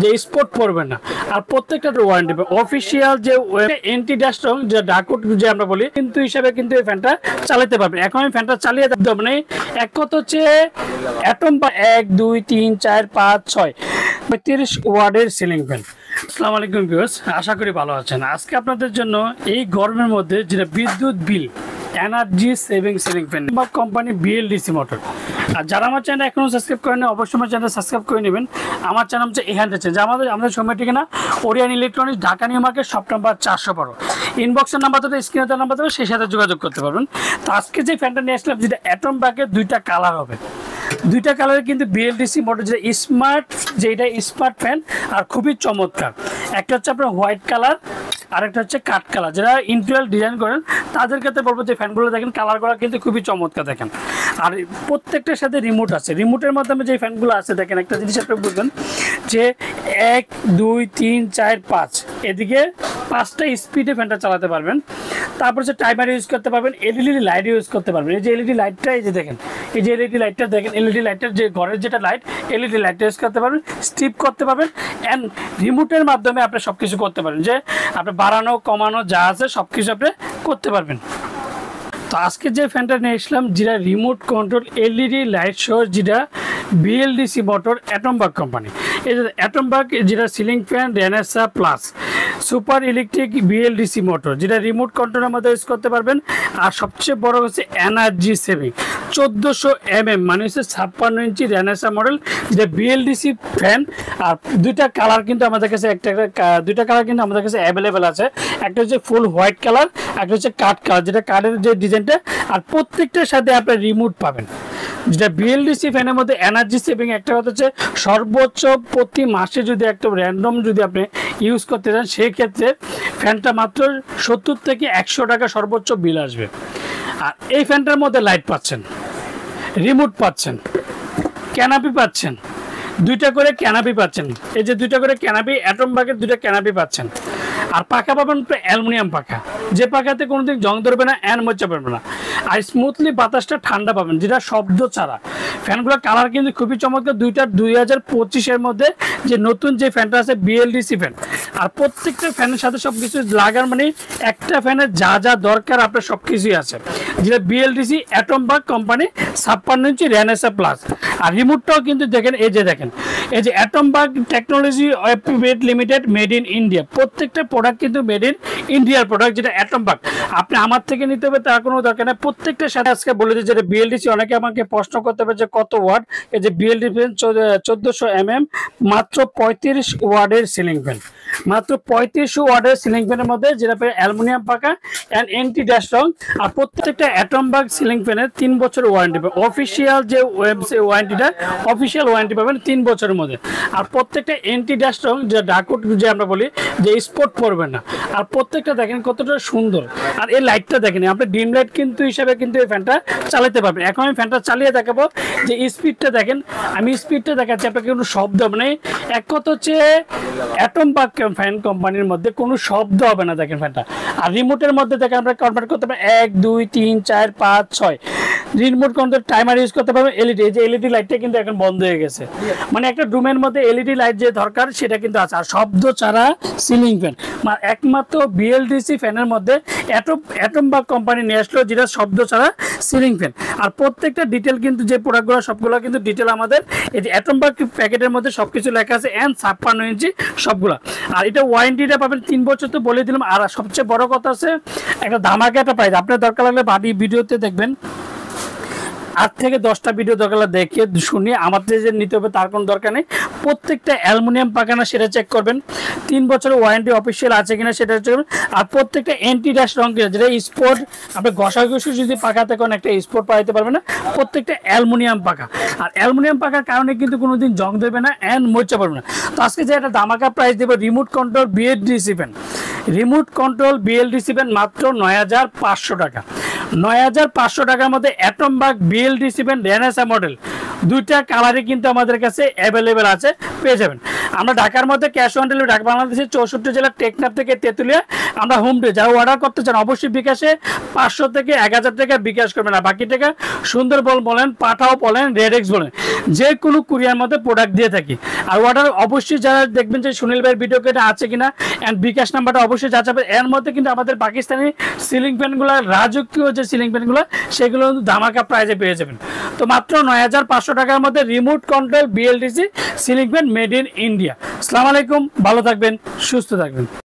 যে স্পট পড়বে না। আর প্রত্যেকটা ওয়ারেন্টি অফিসিয়াল যে এন্টি ডাস্ট যে ডাকুট যে আমরা বলি কিন্তু হিসাবে কিন্তু এই ফ্যানটা চালাতে পারবেন। এখন আমি ফ্যানটা চালিয়ে দেখতে মানে এক কথা হচ্ছে অ্যাটম বা 1 2 3 4 5 6 30 ওয়াটের সিলিং ফ্যান। আসসালামু আলাইকুম ভিউয়ার্স, আশা করি ভালো আছেন। আজকে আপনাদের জন্য এই গরমের মধ্যে যেটা বিদ্যুৎ বিল এনার্জি সেভিং সিলিং ফ্যান বা কোম্পানি বিএলডিসি মোটর। আর যারা আমার চ্যানেল এখনও সাবস্ক্রাইব করেন অবশ্যই আমার চ্যানেল সাবস্ক্রাইব করে নেবেন। আমার চ্যানেল হচ্ছে এখানে যে আমাদের সময় ঠিকানা Orion electronics, Dhaka new market, shop number 412। ইনবক্সের নাম্বার তো স্ক্রিনে তার নাম্বার দেবে, সেই সাথে যোগাযোগ করতে পারবেন। তো আজকে যে ফ্যানটা নিয়ে আসলাম যেটা অ্যাটম ব্যাগের দুইটা কালার হবে, দুইটা কালারে কিন্তু বিএলডিসি মোটর যেটা স্মার্ট ফ্যান আর খুবই চমৎকার। একটা হচ্ছে আপনার হোয়াইট কালার আর একটা হচ্ছে কাঠ কালার। যারা ইন্টেরিয়র ডিজাইন করেন তাদের ক্ষেত্রে বলবো যে ফ্যানগুলো দেখেন কালারগুলো কিন্তু খুবই চমৎকার দেখেন। আর প্রত্যেকটার সাথে রিমোট আছে, রিমোটের মাধ্যমে যে ফ্যানগুলো আছে দেখেন একটা জিনিস আপনি বুঝবেন যে 1 2 3 4 5 এদিকে 5টা স্পিডে ফ্যানটা চালাতে পারবেন। তারপর হচ্ছে টাইমার ইউজ করতে পারবেন, এলইডি লাইট ইউজ করতে পারবেন। এই যে এলইডি লাইটটা এই যে দেখেন, এই যে এলইডি লাইটটা দেখেন, এলইডি লাইটটার যে ঘরের যেটা লাইট এলইডি লাইটটা ইউজ করতে পারবেন, স্টিপ করতে পারবেন অ্যান্ড রিমোটের মাধ্যমে আপনি সব কিছু করতে পারেন, যে আপনি বাড়ানো কমানো যা আছে সব কিছু আপনি করতে পারবেন। তো আজকে যে ফ্যানটা নিয়ে আসলাম যেটা রিমোট কন্ট্রোল এলইডি লাইট সহ, যেটা BLDC motor Atomberg company. এই যে অ্যাটম বাগ যেটা ceiling fan Renesa plus super electric BLDC motor, যেটা রিমোট কন্ট্রোলের মধ্যে ইউজ করতে পারবেন। আর সবচেয়ে বড় হচ্ছে এনার্জি সেভিং 1400 mm মানে হচ্ছে 56 ইঞ্চি রেনেসা মডেল, যেটা বিএলডিসি ফ্যান। আর দুইটা কালার কিন্তু আমাদের কাছে দুইটা কালার কিন্তু আমাদের কাছে অ্যাভেলেবেল আছে। একটা হচ্ছে ফুল হোয়াইট কালার, একটা হচ্ছে কাঠ কালার, যেটা কাঠের যে ডিজাইনটা। আর প্রত্যেকটার সাথে আপনি রিমোট পাবেন। যেটা বিএলডিসি ফ্যানের মধ্যে এনার্জি সেভিং একটা কথা হচ্ছে সর্বোচ্চ প্রতি মাসে যদি একটা র্যান্ডম যদি আপনি ইউজ করতে চান সেই ক্ষেত্রে ফ্যানটা মাত্র 70 থেকে 100 টাকা সর্বোচ্চ বিল আসবে। আর এই ফ্যানটার মধ্যে লাইট পাচ্ছেন, রিমোট পাচ্ছেন, ক্যানাপি পাচ্ছেন, দুইটা করে ক্যানাপি পাচ্ছেন। এই যে দুইটা করে ক্যানাপি অ্যাটম বাগের দুইটা ক্যানাপি পাচ্ছেন। আর পাখা পাবেন অ্যালুমিনিয়াম পাখা, যে পাখাতে কোনোদিন জং ধরবে না, অ্যান মরচা পারবে না। আর স্মুথলি বাতাসটা ঠান্ডা পাবেন, যেটা শব্দ ছাড়া। ফ্যানগুলোর কালার কিন্তু খুবই চমৎকার। 2025-এর মধ্যে যে নতুন যে ফ্যানটা আছে বিএলডিসি ফ্যান। আর প্রত্যেকটা ফ্যানের সাথে সব কিছু লাগার মানে একটা ফ্যানের যা যা দরকার আপনার সব কিছুই আছে, যেটা বিএলডিসি অ্যাটম বাগ কোম্পানি 56 ইঞ্চি রেনেসা প্লাস। আর রিমোটটাও কিন্তু দেখেন, এই যে দেখেন, এই যে Atomberg technology private limited, made in India. প্রত্যেকটা প্রোডাক্ট কিন্তু মেড ইন ইন্ডিয়ার প্রোডাক্ট, যেটা অ্যাটম বাগ। আপনি আমার থেকে নিতে হবে তার কোনো দরকার নেই। প্রত্যেকটার সাথে আজকে বলে দিই যেটা বিএলডিসি। অনেকে আমাকে প্রশ্ন করতে হবে যে কত ওয়াট। এই যে বিএলডিসি ফ্যান 1400 mm মাত্র 35 ওয়াটের সিলিং ফ্যান, মাত্র 35 ওয়াটের সিলিং ফ্যানের মধ্যে যেটা অ্যালুমিনিয়াম পাকা অ্যান্ড এন্টি ডাস্ট রং। আর প্রত্যেকটা অ্যাটম বাগ সিলিং ফ্যানের 3 বছর ওয়ারেন্টি পাবেন। অফিসিয়াল যে ওয়ারেন্টিটা অফিসিয়াল ওয়ারেন্টি পাবেন 3 বছরের মধ্যে। আর প্রত্যেকটা এন্টি ডাস্ট রং যে ডাকুট যে আমরা বলি যে স্পট পড়বে না। আর প্রত্যেকটা দেখেন কতটা সুন্দর। আর এই লাইটটা দেখেন, আপনি ডিম লাইট কিন্তু হিসাবে কিন্তু এই ফ্যানটা চালাতে পারবেন। এখন আমি ফ্যানটা চালিয়ে দেখাবো যে স্পিডটা দেখেন, আমি স্পিডটা দেখাচ্ছি আপনাকে। কোনো শব্দ মানে এক কথা হচ্ছে অ্যাটম বাগ ফ্যান কোম্পানির মধ্যে কোনো শব্দ হবে না দেখেন ফ্যানটা। আর রিমোটের মধ্যে দেখেন আমরা কনভার্ট করতে পারেন 1 2 3 4 5 6 রিমোট কন্ট্রোল টাইমার ইউজ করতে পারবেন। এলইডি, এই যে এলইডি লাইটটা কিন্তু এখন বন্ধ হয়ে গেছে, মানে একটা রুমের মধ্যে এলইডি লাইট যে দরকার সেটা কিন্তু আছে। আর শব্দ ছাড়া সিলিং ফ্যান একমাত্র বিএলডিসি ফ্যানের মধ্যে অ্যাটম বাগ কোম্পানি নিয়ে আসলো, যেটা শব্দ ছাড়া সিলিং ফ্যান। আর প্রত্যেকটা ডিটেল কিন্তু যে প্রোডাক্টগুলো সবগুলো কিন্তু ডিটেল আমাদের এই যে অ্যাটম বাগ প্যাকেটের মধ্যে সবকিছু লেখা আছে অ্যান্ড 56 ইঞ্চি সবগুলো। আর এটা ওয়ারেন্টিটা পাবেন 3 বছর, তো বলে দিলাম। আর সবচেয়ে বড় কথা আছে একটা ধামাকা একটা প্রাইস। আপনার দরকার লাগলে বাড়ি ভিডিওতে দেখবেন, 8 থেকে 10টা ভিডিও দরকার দেখে শুনিয়ে আমাদের যে নিতে হবে তার কোনো দরকার নেই। প্রত্যেকটা অ্যালুমিনিয়াম পাকা না সেটা চেক করবেন, 3 বছরের ওয়ারেন্টি অফিসিয়াল আছে কিনা সেটা চেক করবেন। আর প্রত্যেকটা অ্যান্টি ডাস্ট রং কিনা, যেটা স্পট আপনি ঘষাঘষি যদি পাকাতে কোন একটা স্পট পাইতে পারবেন না। প্রত্যেকটা অ্যালুমিনিয়াম পাকা। আর অ্যালুমিনিয়াম পাকার কারণে কিন্তু কোনোদিন জং দেবে না অ্যান্ড মরচা পারবে না। তো আজকে যে একটা ধামাকা প্রাইস দেবো remote control BLDC fan, remote control BLDC fan মাত্র 9500 টাকা। 9500 টাকার মধ্যে Atomberg BLDC fan Renesa model দুইটা কালারই কিন্তু আমাদের কাছে অ্যাভেলেবেল আছে, পেয়ে যাবেন। আমরা ঢাকার মধ্যে ক্যাশ অন ডেলিভারি, ঢাকা বাংলাদেশের 64 জেলার টেকনাফ থেকে তেঁতুলিয়া আমরা হোম ডে, যারা অর্ডার করতে চান অবশ্যই বিকাশে 500 থেকে 1000 টাকা বিকাশ করবেন, আর বাকি টাকা সুন্দরবন বলেন, পাঠাও বলেন, রেডেক্স বলেন, যে কোনো কুরিয়ার মধ্যে প্রোডাক্ট দিয়ে থাকি। আর অর্ডার অবশ্যই যারা দেখবেন যে সুনীল ভাইয়ের ভিডিও কেটে আছে কিনা অ্যান্ড বিকাশ নাম্বারটা অবশ্যই যাচাবেন। এর মধ্যে কিন্তু আমাদের পাকিস্তানি সিলিং ফ্যানগুলো, রাজকীয় যে সিলিং ফ্যানগুলো সেগুলো কিন্তু ধামাকা প্রাইজে পেয়ে যাবেন। তো মাত্র 9500 টাকার মধ্যে remote control BLDC ceiling fan made in India. আসসালামু আলাইকুম, ভালো থাকবেন, সুস্থ থাকবেন।